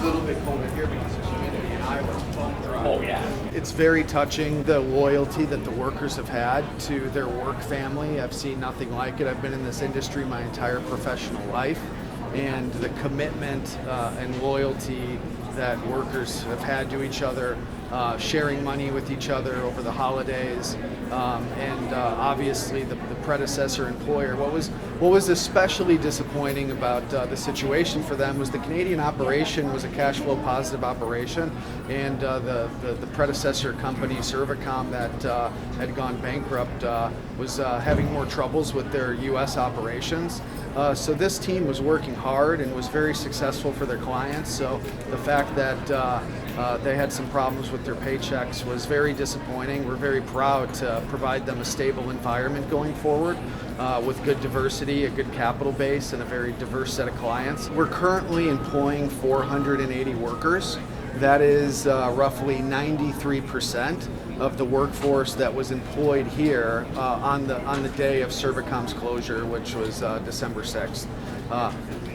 a little bit colder here because there's humidity in Iowa. It's bone dry. Oh yeah. It's very touching, the loyalty that the workers have had to their work family. I've seen nothing like it. I've been in this industry my entire professional life, and the commitment and loyalty that workers have had to each other, sharing money with each other over the holidays, and obviously the predecessor employer. What was especially disappointing about the situation for them was the Canadian operation was a cash flow positive operation, and the predecessor company, ServiCom, that had gone bankrupt, was having more troubles with their U.S. operations. So this team was working hard and was very successful for their clients. So the fact that they had some problems with their paychecks was very disappointing. We're very proud to provide them a stable environment going forward with good diversity, a good capital base, and a very diverse set of clients. We're currently employing 480 workers. That is roughly 93% of the workforce that was employed here on the day of ServiCom's closure, which was December 6th.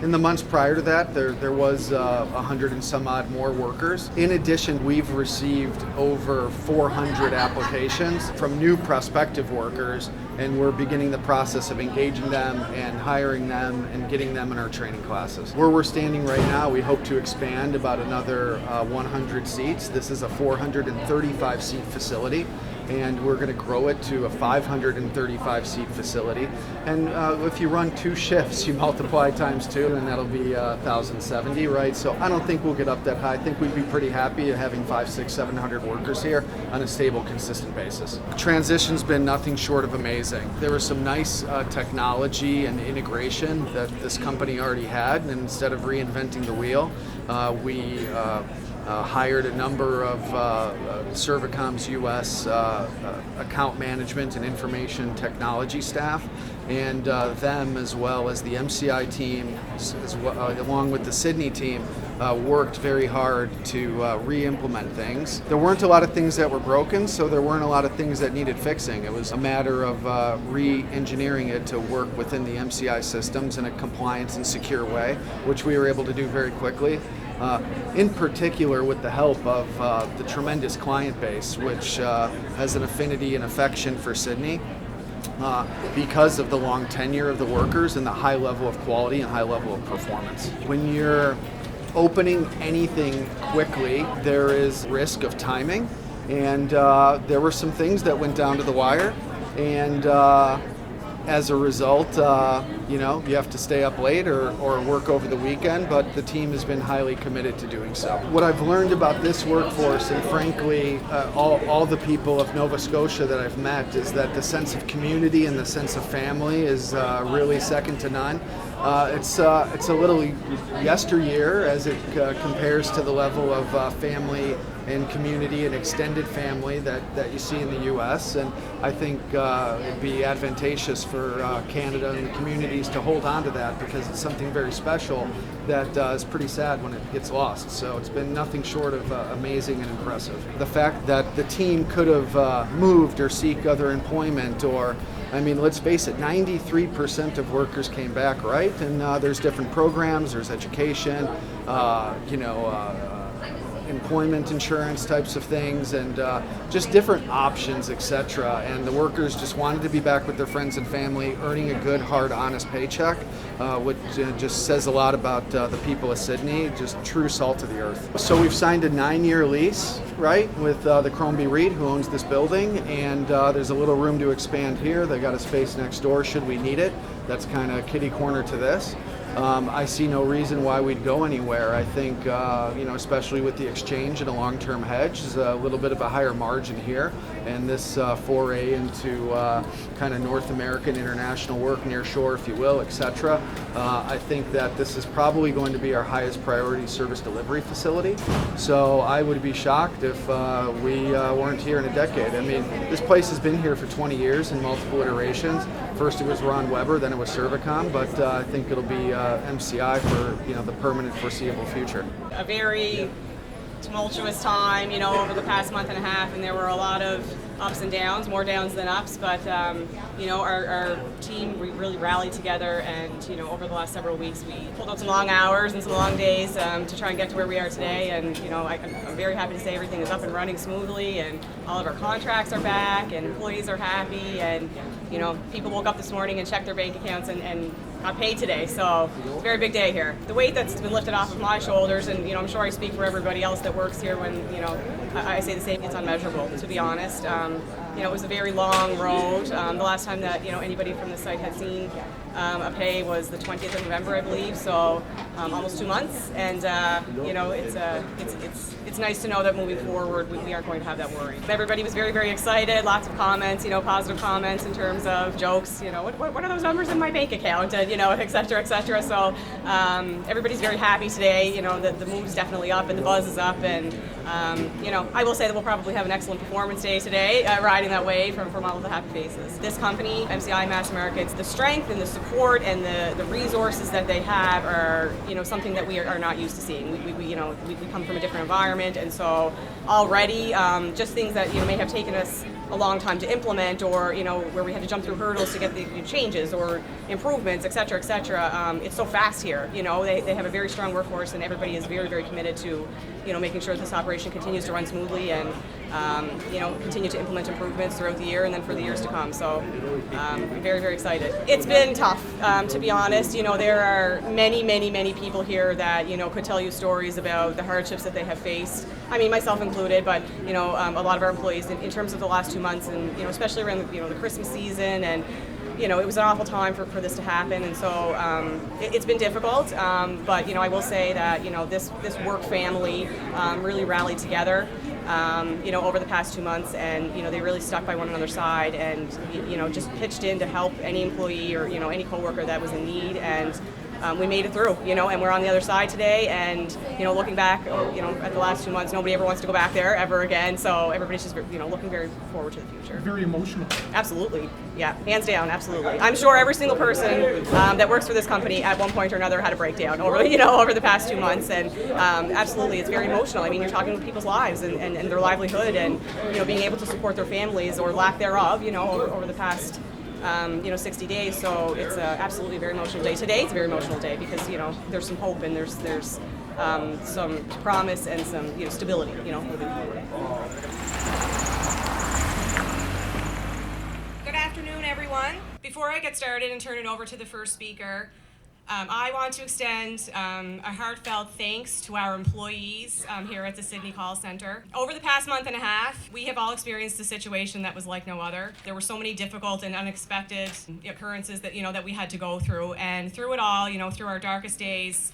In the months prior to that, there was 100 and some odd more workers. In addition, we've received over 400 applications from new prospective workers, and we're beginning the process of engaging them and hiring them and getting them in our training classes. Where we're standing right now, we hope to expand about another 100 seats. This is a 435 seat facility, and we're going to grow it to a 535 seat facility. And if you run 2 shifts, you multiply times 2, and that'll be 1,070, right? So I don't think we'll get up that high. I think we'd be pretty happy having 500, 600, 700 workers here on a stable, consistent basis. Transition's been nothing short of amazing. There was some nice technology and integration that this company already had, and instead of reinventing the wheel, we hired a number of ServiCom's U.S. account management and information technology staff, and them, as well as the MCI team, along with the Sydney team, worked very hard to re-implement things. There weren't a lot of things that were broken, so there weren't a lot of things that needed fixing. It was a matter of re-engineering it to work within the MCI systems in a compliant and secure way, which we were able to do very quickly. In particular with the help of the tremendous client base, which has an affinity and affection for Sydney because of the long tenure of the workers and the high level of quality and high level of performance. When you're opening anything quickly, there is risk of timing, and there were some things that went down to the wire, and as a result, you have to stay up late or work over the weekend, but the team has been highly committed to doing so. What I've learned about this workforce, and frankly, all the people of Nova Scotia that I've met, is that the sense of community and the sense of family is really second to none. It's a little yesteryear as it compares to the level of family and community and extended family that you see in the U.S. And I think it'd be advantageous for Canada and the communities to hold on to that, because it's something very special that is pretty sad when it gets lost. So it's been nothing short of amazing and impressive. The fact that the team could have moved or seek other employment, or let's face it, 93% of workers came back, right? And there's different programs, there's education, employment insurance types of things, and just different options, etc. And the workers just wanted to be back with their friends and family, earning a good, hard, honest paycheck, which just says a lot about the people of Sydney, just true salt of the earth. So we've signed a 9-year lease, right, with the Crombie Reed, who owns this building, and there's a little room to expand here. They got a space next door should we need it. That's kind of kitty corner to this. I see no reason why we'd go anywhere. I think, especially with the exchange and a long-term hedge, is a little bit of a higher margin here. And this foray into kind of North American international work, near shore, if you will, etc. I think that this is probably going to be our highest priority service delivery facility. So I would be shocked if we weren't here in a decade. This place has been here for 20 years in multiple iterations. First it was Ron Weber, then it was ServiCom, but I think it'll be MCI for the permanent foreseeable future. A very tumultuous time, over the past month and a half, and there were a lot of ups and downs, more downs than ups, but our team, we really rallied together, and over the last several weeks we pulled out some long hours and some long days to try and get to where we are today, and I'm very happy to say everything is up and running smoothly, and all of our contracts are back, and employees are happy, and people woke up this morning and checked their bank accounts and got paid today, so it's a very big day here. The weight that's been lifted off of my shoulders, and I'm sure I speak for everybody else that works here when I say the same, it's unmeasurable, to be honest. It was a very long road. The last time that anybody from the site had seen a pay was the 20th of November, I believe, so almost 2 months, and it's nice to know that moving forward we aren't going to have that worry. Everybody was very, very excited, lots of comments, positive comments in terms of jokes, what are those numbers in my bank account, and et cetera, et cetera. So everybody's very happy today. The mood's definitely up and the buzz is up, and I will say that we'll probably have an excellent performance day today, riding that wave from all of the happy faces. This company, MCI Mass Markets, the strength and the support and the resources that they have are something that we are not used to seeing. We come from a different environment, and so already just things that may have taken us a long time to implement, or where we had to jump through hurdles to get the changes or improvements, et cetera, et cetera. It's so fast here. They have a very strong workforce, and everybody is very, very committed to making sure this operation continues to run smoothly, and continue to implement improvements throughout the year and then for the years to come. So I'm very, very excited. It's been tough, to be honest. There are many, many, many people here that could tell you stories about the hardships that they have faced. I mean, myself included, but a lot of our employees in terms of the last 2 months, and especially around the Christmas season, and it was an awful time for this to happen, and so it's been difficult, but I will say that this work family really rallied together over the past 2 months, and they really stuck by one another's side, and just pitched in to help any employee or any coworker that was in need, and we made it through, and we're on the other side today, and looking back, at the last 2 months, nobody ever wants to go back there ever again, so everybody's just looking very forward to the future. Very emotional. Absolutely, yeah, hands down, absolutely. I'm sure every single person that works for this company at one point or another had a breakdown over the past 2 months, and absolutely, it's very emotional. I mean, you're talking about people's lives and their livelihood, and being able to support their families or lack thereof, over the past 60 days, so it's absolutely a very emotional day. Today it's a very emotional day because there's some hope, and there's some promise and some stability moving forward. Good afternoon, everyone. Before I get started and turn it over to the first speaker, I want to extend a heartfelt thanks to our employees here at the Sydney Call Center. Over the past month and a half, we have all experienced a situation that was like no other. There were so many difficult and unexpected occurrences that that we had to go through, and through it all, through our darkest days,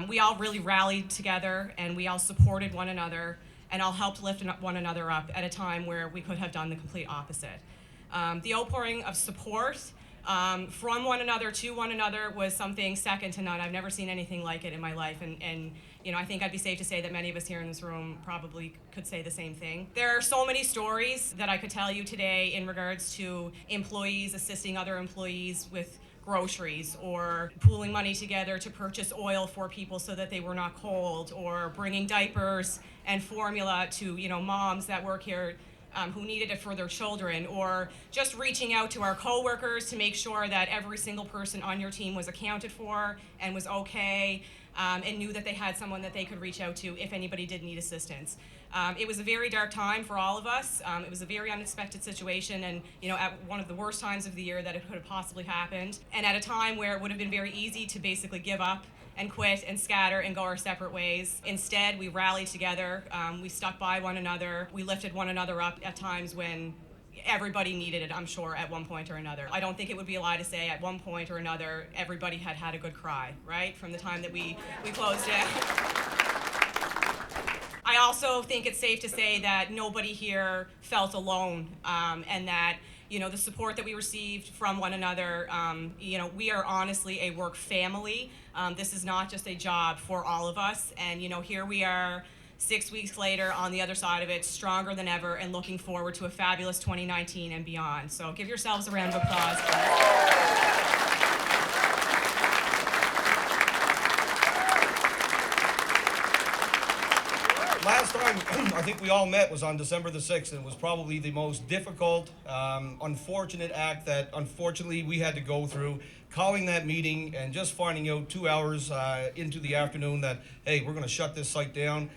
we all really rallied together, and we all supported one another, and all helped lift one another up at a time where we could have done the complete opposite. The outpouring of support from one another to one another was something second to none. I've never seen anything like it in my life, and I think I'd be safe to say that many of us here in this room probably could say the same thing. There are so many stories that I could tell you today in regards to employees assisting other employees with groceries, or pooling money together to purchase oil for people so that they were not cold, or bringing diapers and formula to moms that work here who needed it for their children, or just reaching out to our coworkers to make sure that every single person on your team was accounted for and was okay, and knew that they had someone that they could reach out to if anybody did need assistance. It was a very dark time for all of us. It was a very unexpected situation, and at one of the worst times of the year that it could have possibly happened, and at a time where it would have been very easy to basically give up and quit and scatter and go our separate ways. Instead, we rallied together, we stuck by one another, we lifted one another up at times when everybody needed it, I'm sure, at one point or another. I don't think it would be a lie to say at one point or another, everybody had a good cry, right? From the time that we closed down. I also think it's safe to say that nobody here felt alone, and that the support that we received from one another, we are honestly a work family. This is not just a job for all of us, and here we are 6 weeks later on the other side of it, stronger than ever, and looking forward to a fabulous 2019 and beyond. So give yourselves a round of applause, please. last time I think we all met was on December the 6th, and it was probably the most difficult, unfortunate act that unfortunately we had to go through. Calling that meeting and just finding out 2 hours into the afternoon that, hey, we're going to shut this site down.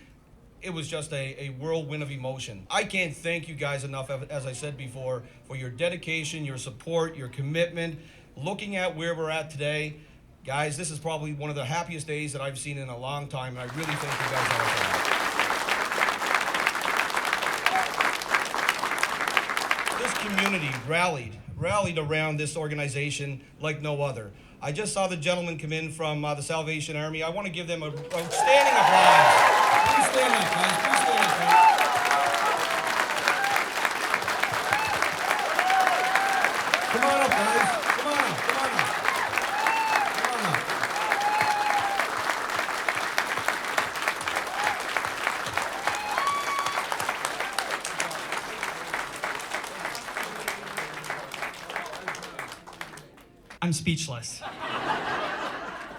It was just a whirlwind of emotion. I can't thank you guys enough, as I said before, for your dedication, your support, your commitment. Looking at where we're at today, guys, this is probably one of the happiest days that I've seen in a long time, and I really thank you guys all for that. This community rallied around this organization like no other. I just saw the gentleman come in from the Salvation Army. I want to give them an outstanding applause. Please stand up, guys. Please stand up, guys. Come on up, guys. Come on up. Come on up. Come on up. I'm speechless.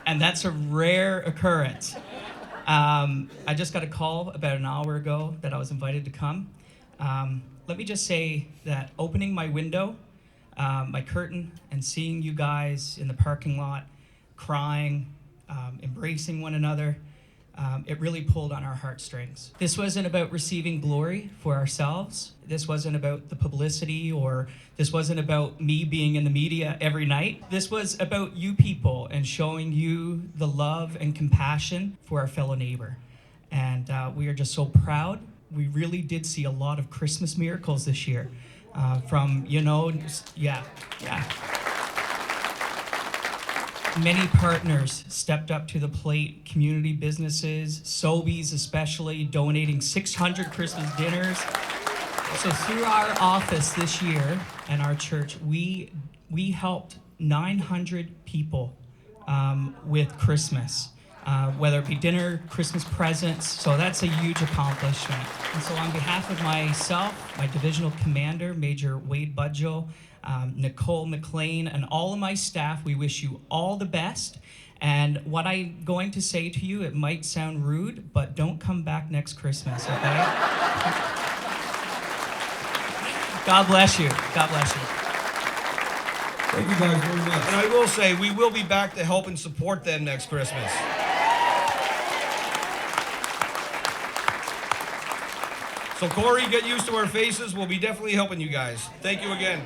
And that's a rare occurrence. I just got a call about an hour ago that I was invited to come. Let me just say that opening my window, my curtain, and seeing you guys in the parking lot crying, embracing one another, it really pulled on our heartstrings. This wasn't about receiving glory for ourselves. This wasn't about the publicity, or this wasn't about me being in the media every night. This was about you people and showing you the love and compassion for our fellow neighbor. And we are just so proud. We really did see a lot of Christmas miracles this year. Many partners stepped up to the plate, community businesses, Sobeys especially, donating 600 Christmas dinners. So through our office this year and our church, we helped 900 people with Christmas, whether it be dinner, Christmas presents. So that's a huge accomplishment. And so on behalf of myself, my divisional commander, Major Wade Budgell, Nicole McLean, and all of my staff, we wish you all the best. And what I'm going to say to you, it might sound rude, but don't come back next Christmas, okay? God bless you. God bless you. Thank you guys very much. And I will say, we will be back to help and support them next Christmas. So Corey, get used to our faces. We'll be definitely helping you guys. Thank you again.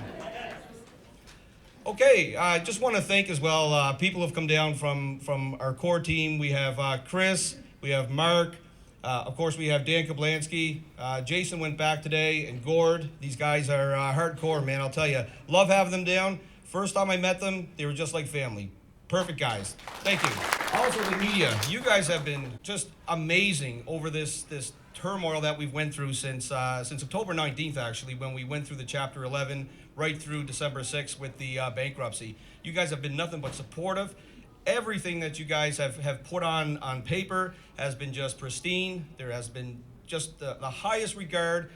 Okay, I just want to thank as well, people have come down from our core team. We have Chris, we have Mark, of course we have Dan Kablansky, Jason went back today, and Gord. These guys are hardcore, man, I'll tell you. Love having them down. First time I met them, they were just like family. Perfect guys. Thank you. Also the media, you guys have been just amazing over this turmoil that we've went through since October 19th, actually, when we went through the Chapter 11, right through December 6th with the bankruptcy. You guys have been nothing but supportive. Everything that you guys have put on paper has been just pristine. There has been just the highest regard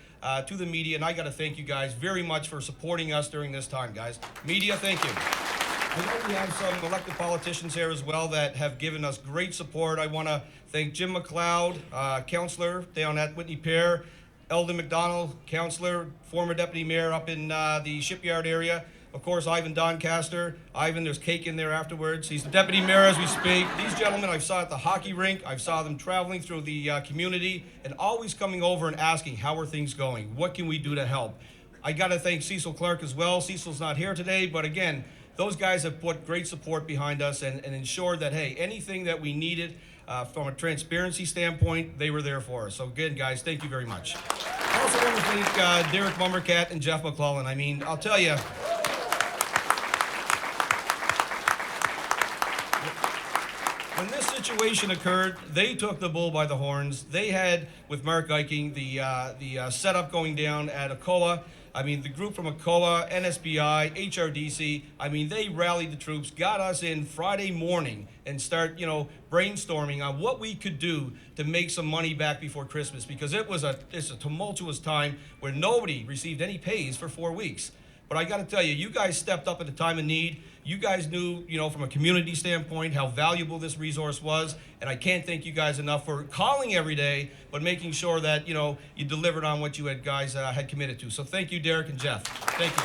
to the media, and I got to thank you guys very much for supporting us during this time, guys. Media, thank you. I know we have some elected politicians here as well that have given us great support. I want to thank Jim McLeod, councillor down at Whitney Pear, Eldon McDonald, councillor, former deputy mayor up in the shipyard area. Of course, Ivan Doncaster. Ivan, there's cake in there afterwards. He's the deputy mayor as we speak. These gentlemen I've saw at the hockey rink. I've saw them traveling through the community and always coming over and asking, how are things going? What can we do to help? I got to thank Cecil Clark as well. Cecil's not here today, but again, those guys have put great support behind us and ensured that, hey, anything that we needed from a transparency standpoint, they were there for us. So again, guys, thank you very much. I also want to thank Derek Mummercat and Jeff McClellan. I mean, I'll tell you, when this situation occurred, they took the bull by the horns. They had, with Mark Eiking, the setup going down at ACOA. I mean, the group from ACOA, NSBI, HRDC, I mean, they rallied the troops, got us in Friday morning and start, brainstorming on what we could do to make some money back before Christmas, because it's a tumultuous time where nobody received any pays for 4 weeks. But I got to tell you, you guys stepped up at a time of need. You guys knew, from a community standpoint, how valuable this resource was, and I can't thank you guys enough for calling every day, but making sure that, you delivered on what you had committed to. So thank you, Derek and Jeff. Thank you.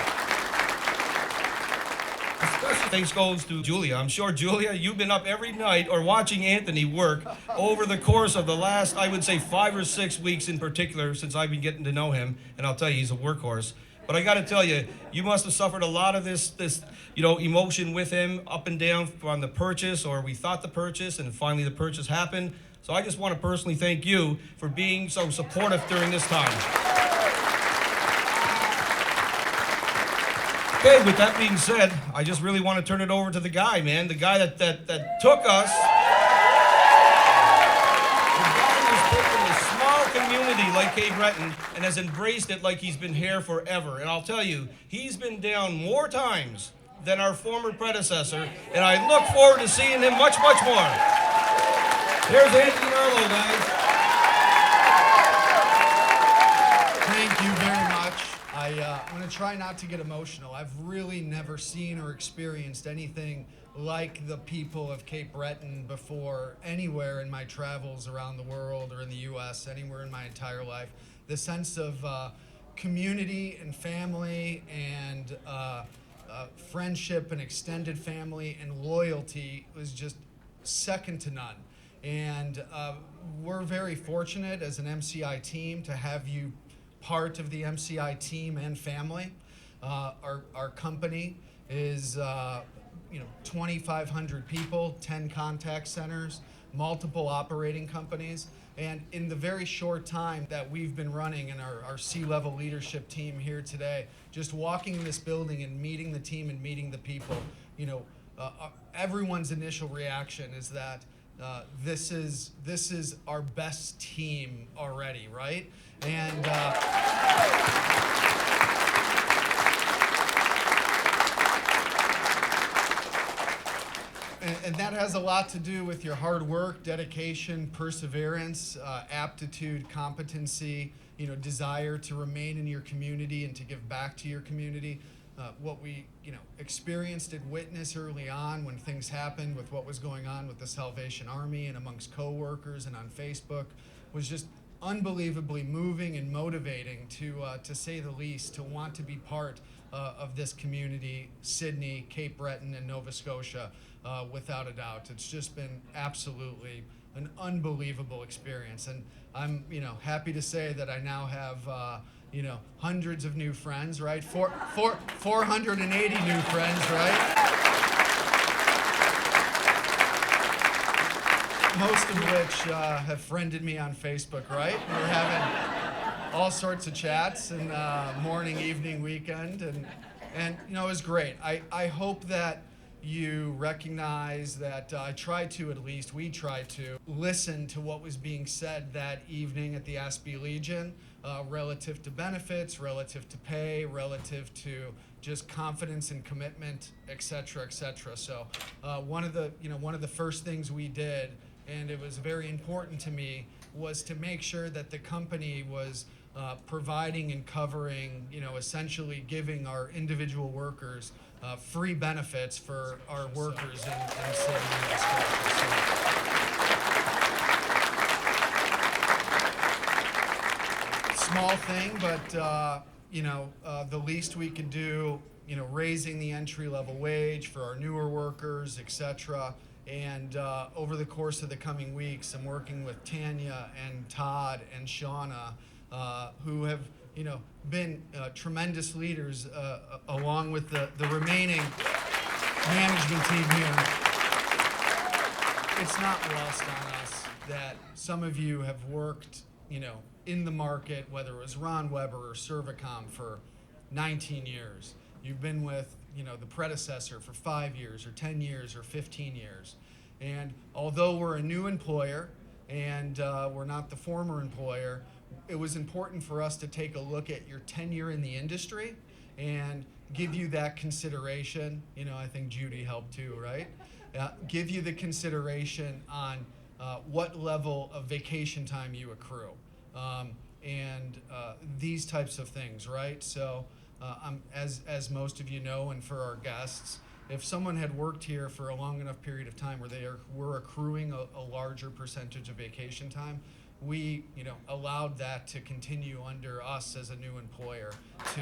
Especially thanks goes to Julia. I'm sure, Julia, you've been up every night or watching Anthony work over the course of the last, I would say, 5 or 6 weeks in particular, since I've been getting to know him, and I'll tell you, he's a workhorse. But I got to tell you, you must have suffered a lot of this emotion with him up and down on the purchase, or we thought the purchase, and finally the purchase happened. So I just want to personally thank you for being so supportive during this time. Okay, with that being said, I just really want to turn it over to the guy, man. The guy that took us. The guy who's taken a small community like Cape Breton and has embraced it like he's been here forever. And I'll tell you, he's been down more times than our former predecessor, and I look forward to seeing him much, much more. Here's Anthony Marlowe, guys. Thank you very much. I'm going to try not to get emotional. I've really never seen or experienced anything like the people of Cape Breton before anywhere in my travels around the world or in the U.S., anywhere in my entire life. The sense of community and family and friendship and extended family and loyalty was just second to none. And we're very fortunate as an MCI team to have you part of the MCI team and family. Our company is 2,500 people, 10 contact centers, multiple operating companies, and in the very short time that we've been running and our C-level leadership team here today, just walking in this building and meeting the team and meeting the people, everyone's initial reaction is that this is our best team already, right? And and that has a lot to do with your hard work, dedication, perseverance, aptitude, competency, desire to remain in your community and to give back to your community. What we experienced and witnessed early on when things happened with what was going on with the Salvation Army and amongst co-workers and on Facebook was just unbelievably moving and motivating, to say the least, to want to be part of this community, Sydney, Cape Breton, and Nova Scotia, without a doubt. It's just been absolutely an unbelievable experience, and I'm happy to say that I now have hundreds of new friends, right? 480 new friends, right? Most of which have friended me on Facebook, right? We're having all sorts of chats and morning, evening, weekend, and it was great. I hope that you recognize that we tried to listen to what was being said that evening at the Aspie Legion, relative to benefits, relative to pay, relative to just confidence and commitment, et cetera, et cetera. So one of the first things we did, and it was very important to me, was to make sure that the company was providing and covering, essentially giving our individual workers free benefits for our workers in Sydney, Nova Scotia. Small thing, but the least we could do, raising the entry-level wage for our newer workers, etc. And over the course of the coming weeks, I'm working with Tanya and Todd and Shauna, who have been tremendous leaders along with the remaining management team here. It's not lost on us that some of you have worked, in the market, whether it was Ron Weber or ServiCom, for 19 years. You've been with, the predecessor for 5 years or 10 years or 15 years. And although we're a new employer and we're not the former employer, it was important for us to take a look at your tenure in the industry and give you that consideration. I think Judy helped too, right? Give you the consideration on what level of vacation time you accrue, and these types of things, right? So as most of you know, and for our guests, if someone had worked here for a long enough period of time where were accruing a larger percentage of vacation time, we allowed that to continue under us as a new employer to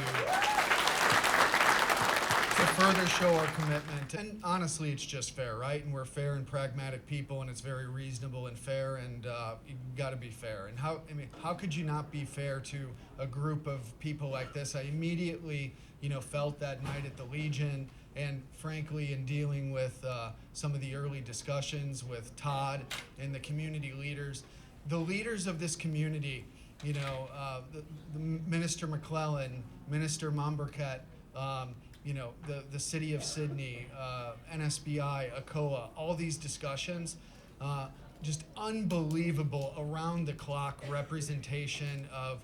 further show our commitment. And honestly, it's just fair, right? And we're fair and pragmatic people, and it's very reasonable and fair, and you've got to be fair. And how could you not be fair to a group of people like this? I immediately felt that night at the Legion, and frankly, in dealing with some of the early discussions with Todd and the community leaders, the leaders of this community, the Minister McClellan, Minister Momberket, the City of Sydney, NSBI, ACOA, all these discussions, just unbelievable around-the-clock representation of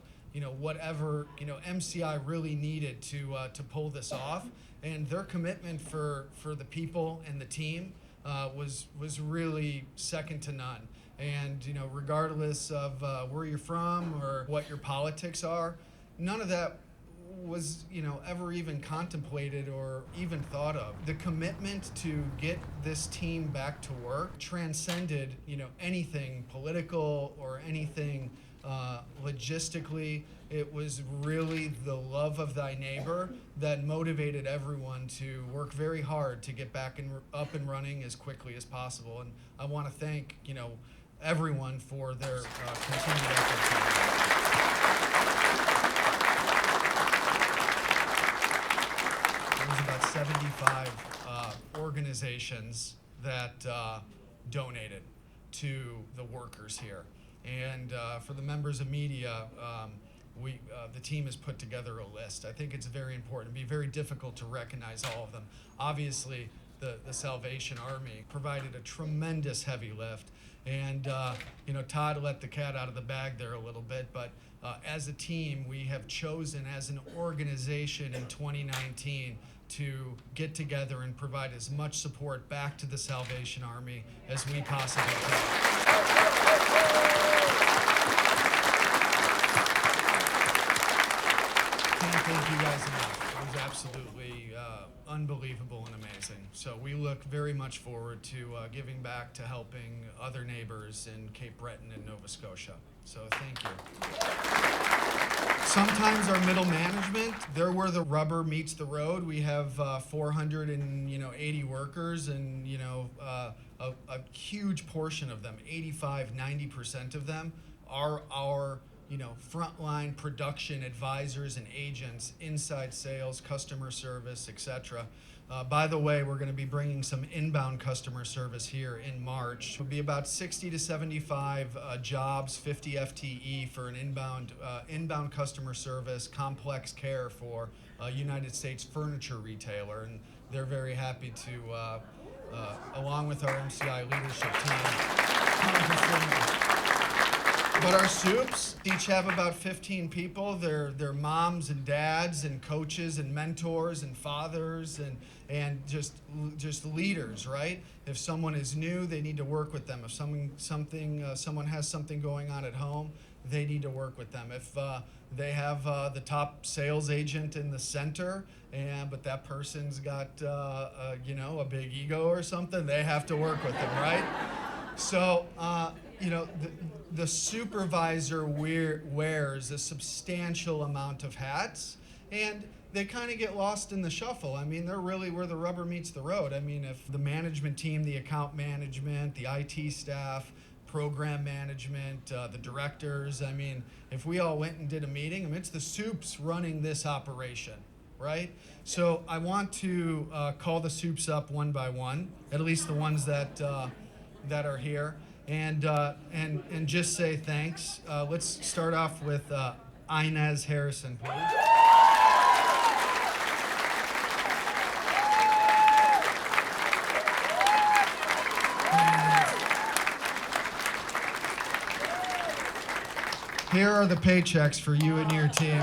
whatever MCI really needed to pull this off, and their commitment for the people and the team was really second to none. And regardless of where you're from or what your politics are, none of that was ever even contemplated or even thought of. The commitment to get this team back to work transcended anything political or anything logistically. It was really the love of thy neighbor that motivated everyone to work very hard to get back up and running as quickly as possible. And I want to thank everyone for their continued efforts. There's about 75 organizations that donated to the workers here. And for the members of media, the team has put together a list. I think it's very important. It'd be very difficult to recognize all of them. Obviously, the Salvation Army provided a tremendous heavy lift. And Todd let the cat out of the bag there a little bit, but as a team, we have chosen as an organization in 2019 to get together and provide as much support back to the Salvation Army as we possibly can. Can't thank you guys enough. It was absolutely unbelievable and amazing. So we look very much forward to giving back to helping other neighbors in Cape Breton and Nova Scotia. So thank you. Sometimes our middle management, they're where the rubber meets the road. We have 480 workers, and a huge portion of them, 85-90% of them, are our frontline production advisors and agents, inside sales, customer service, etc. By the way, we're going to be bringing some inbound customer service here in March. It'll be about 60 to 75 jobs, 50 FTE for an inbound customer service, complex care for a United States furniture retailer, and they're very happy to, along with our MCI leadership team, but our soups each have about 15 people. They're moms and dads and coaches and mentors and fathers and just leaders, right? If someone is new, they need to work with them. If someone has something going on at home, they need to work with them. If they have the top sales agent in the center, but that person's got a big ego or something, they have to work with them, right? So the supervisor wears a substantial amount of hats, and they kind of get lost in the shuffle. I mean, they're really where the rubber meets the road. I mean, if the management team, the account management, the IT staff, program management, the directors, I mean, if we all went and did a meeting, I mean, it's the soups running this operation, right? So I want to call the soups up one by one, at least the ones that are here. And just say thanks. Let's start off with Inez Harrison, please. Here are the paychecks for you and your team.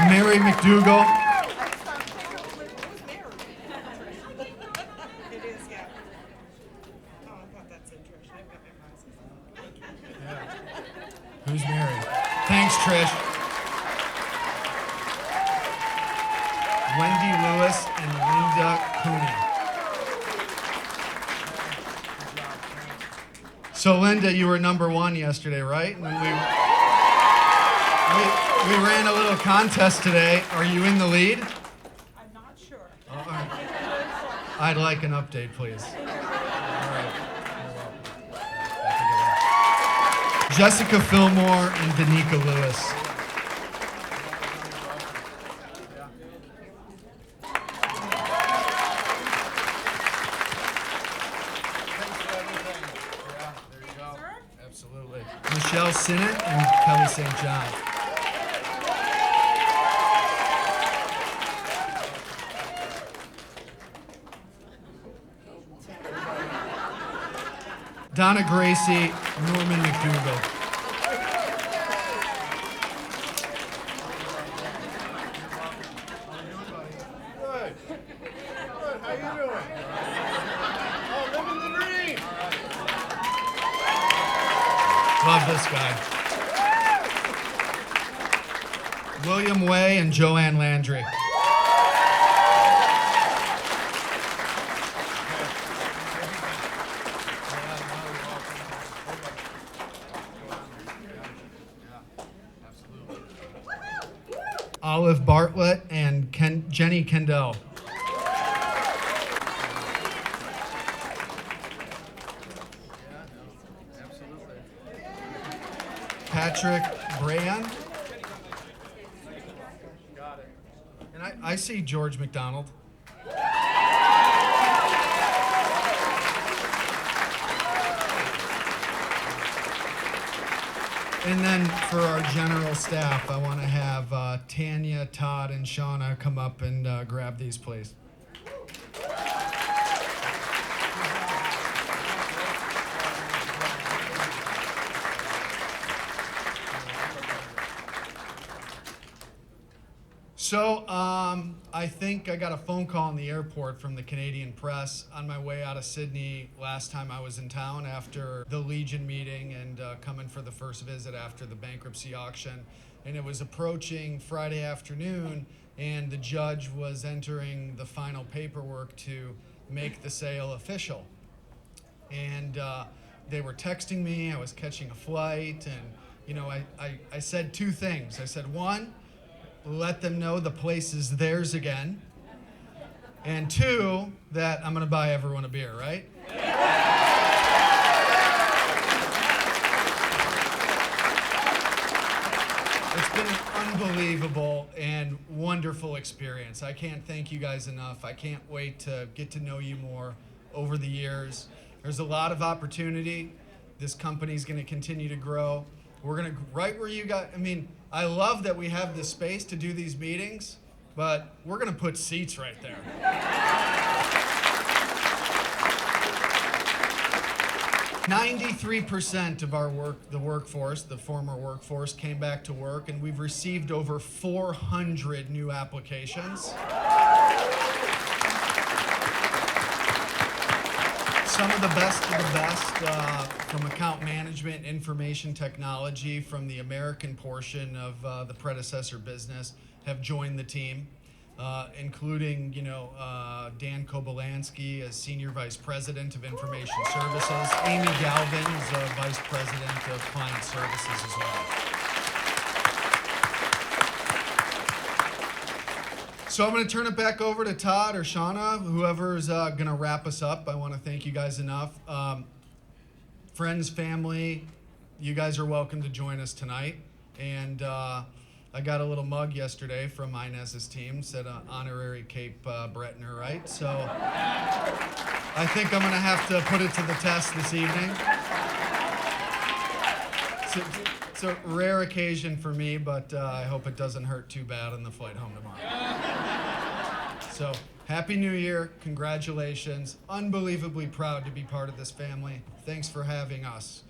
Mary McDougall. Trish. Wendy Lewis and Linda Cooney. So Linda, you were number one yesterday, right? And then we ran a little contest today. Are you in the lead? I'm not sure. All right. I'd like an update, please. All right. Jessica Fillmore and Danica Lewis. Absolutely. Michelle Sinnott and Kelly St. John. Donna Gracie, Norman McDougall. Good. Good. How you doing? Oh, living the dream. Love this guy. William Way and Joanne Landry. Olive Bartlett and Jenny Kendall. Patrick Brayan. Got it. And I see George McDonald. And then for our general staff, I want to have Tanya, Todd, and Shauna come up and grab these, please. So I think I got a phone call in the airport from the Canadian Press on my way out of Sydney last time I was in town after the Legion meeting and coming for the first visit after the bankruptcy auction. And it was approaching Friday afternoon, and the judge was entering the final paperwork to make the sale official. And they were texting me, I was catching a flight, and I said two things. I said, one, let them know the place is theirs again. And two, that I'm gonna buy everyone a beer, right? It's been an unbelievable and wonderful experience. I can't thank you guys enough. I can't wait to get to know you more over the years. There's a lot of opportunity. This company's gonna continue to grow. We're gonna, right where you got, I love that we have the space to do these meetings, but we're gonna put seats right there. 93% of the workforce, the former workforce, came back to work, and we've received over 400 new applications. Some of the best of the best from account management, information technology, from the American portion of the predecessor business have joined the team, including Dan Kobolansky as Senior Vice President of Information Services. Amy Galvin is Vice President of Client Services as well. So I'm going to turn it back over to Todd or Shauna, whoever's going to wrap us up. I want to thank you guys enough. Friends, family, you guys are welcome to join us tonight. And I got a little mug yesterday from Inez's team, said honorary Cape Bretoner, right? So I think I'm going to have to put it to the test this evening. It's a rare occasion for me, but I hope it doesn't hurt too bad on the flight home tomorrow. So, Happy New Year, congratulations. Unbelievably proud to be part of this family. Thanks for having us.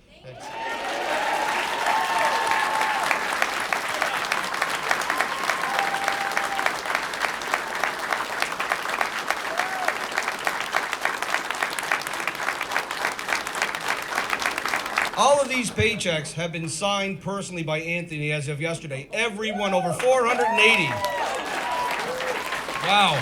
All of these paychecks have been signed personally by Anthony as of yesterday. Every one, over 480. Wow.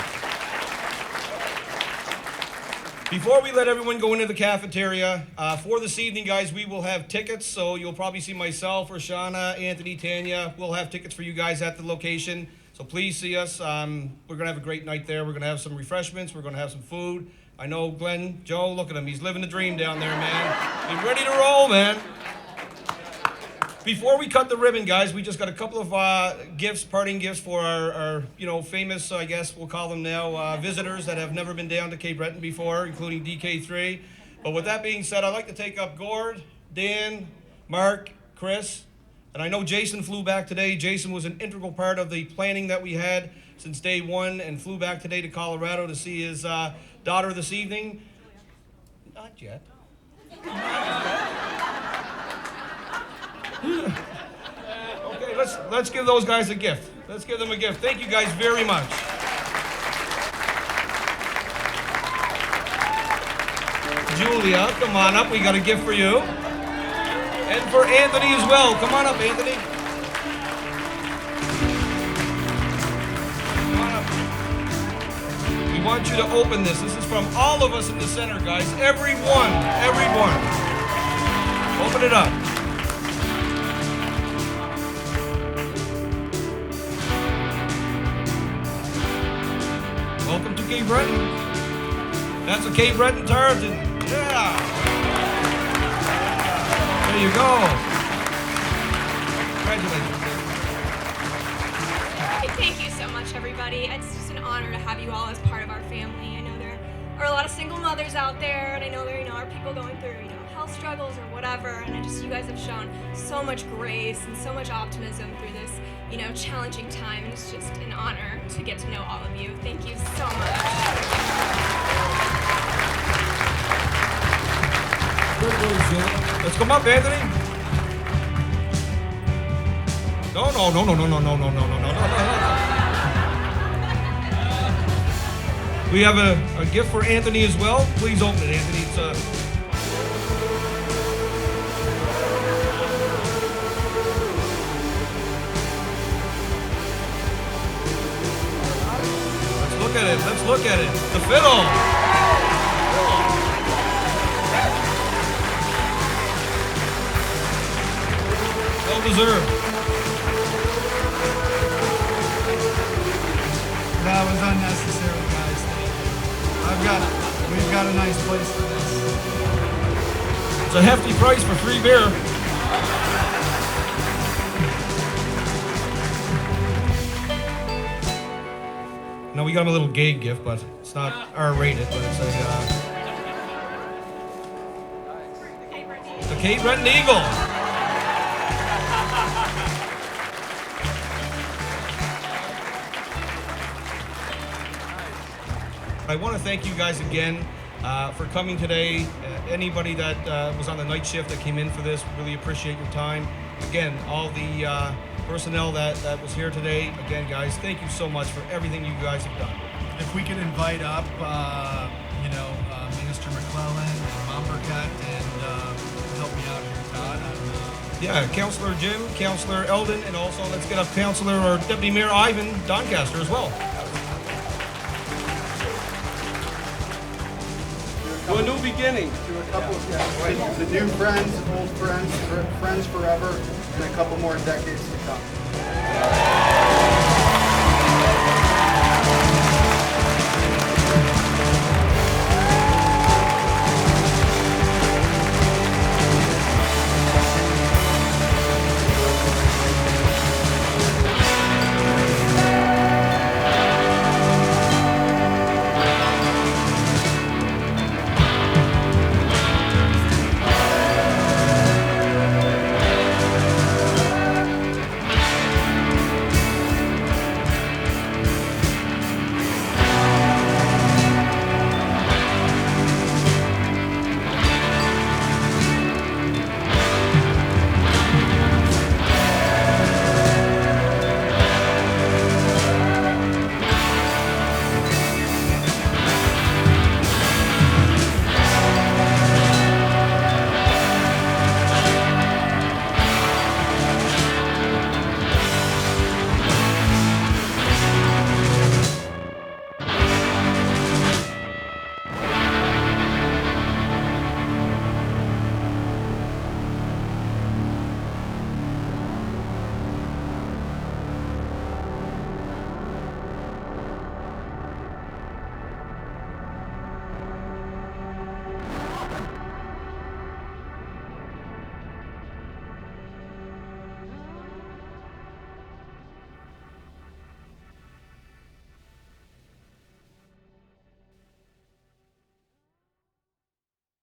Before we let everyone go into the cafeteria, for this evening, guys, we will have tickets. So you'll probably see myself, Roshana, Anthony, Tanya. We'll have tickets for you guys at the location. So please see us. We're going to have a great night there. We're going to have some refreshments. We're going to have some food. I know Glenn, Joe, look at him. He's living the dream down there, man. He's ready to roll, man. Before we cut the ribbon, guys, we just got a couple of gifts, parting gifts for our famous, I guess we'll call them now, visitors that have never been down to Cape Breton before, including DK3. But with that being said, I'd like to take up Gord, Dan, Mark, Chris, and I know Jason flew back today. Jason was an integral part of the planning that we had since day one and flew back today to Colorado to see his daughter this evening. Not yet. Okay, let's give those guys a gift. Let's give them a gift. Thank you guys very much. Julia, come on up. We got a gift for you. And for Anthony as well. Come on up, Anthony. Come on up. We want you to open this. This is from all of us in the center, guys. Everyone. Open it up. Welcome to Cape Breton. That's a Cape Breton tartan. Yeah. There you go. Congratulations. Thank you so much, everybody. It's just an honor to have you all as part of our family. I know there are a lot of single mothers out there, and I know there are people going through health struggles or whatever. And you guys have shown so much grace and so much optimism through this challenging time. And it's just an honor to get to know all of you. Thank you so much. Let's come up, Anthony. No. We have a gift for Anthony as well. Please open it, Anthony. Let's look at it. The fiddle. Well deserved. That was unnecessary, guys. We've got a nice place for this. It's a hefty price for free beer. No, we got him a little gay gift, but it's not R-rated, but it's a Cape Breton Eagle. I want to thank you guys again for coming today. Anybody that was on the night shift that came in for this, really appreciate your time. Again, all the personnel that was here today, again, guys, thank you so much for everything you guys have done. If we could invite up, Minister McClellan and Mombercut and help me out here, Todd. Yeah, Councillor Jim, Councillor Eldon, and also let's get up Councillor or Deputy Mayor Ivan Doncaster as well. To a new beginning. To a couple of the new friends, old friends, friends forever, and a couple more decades to come.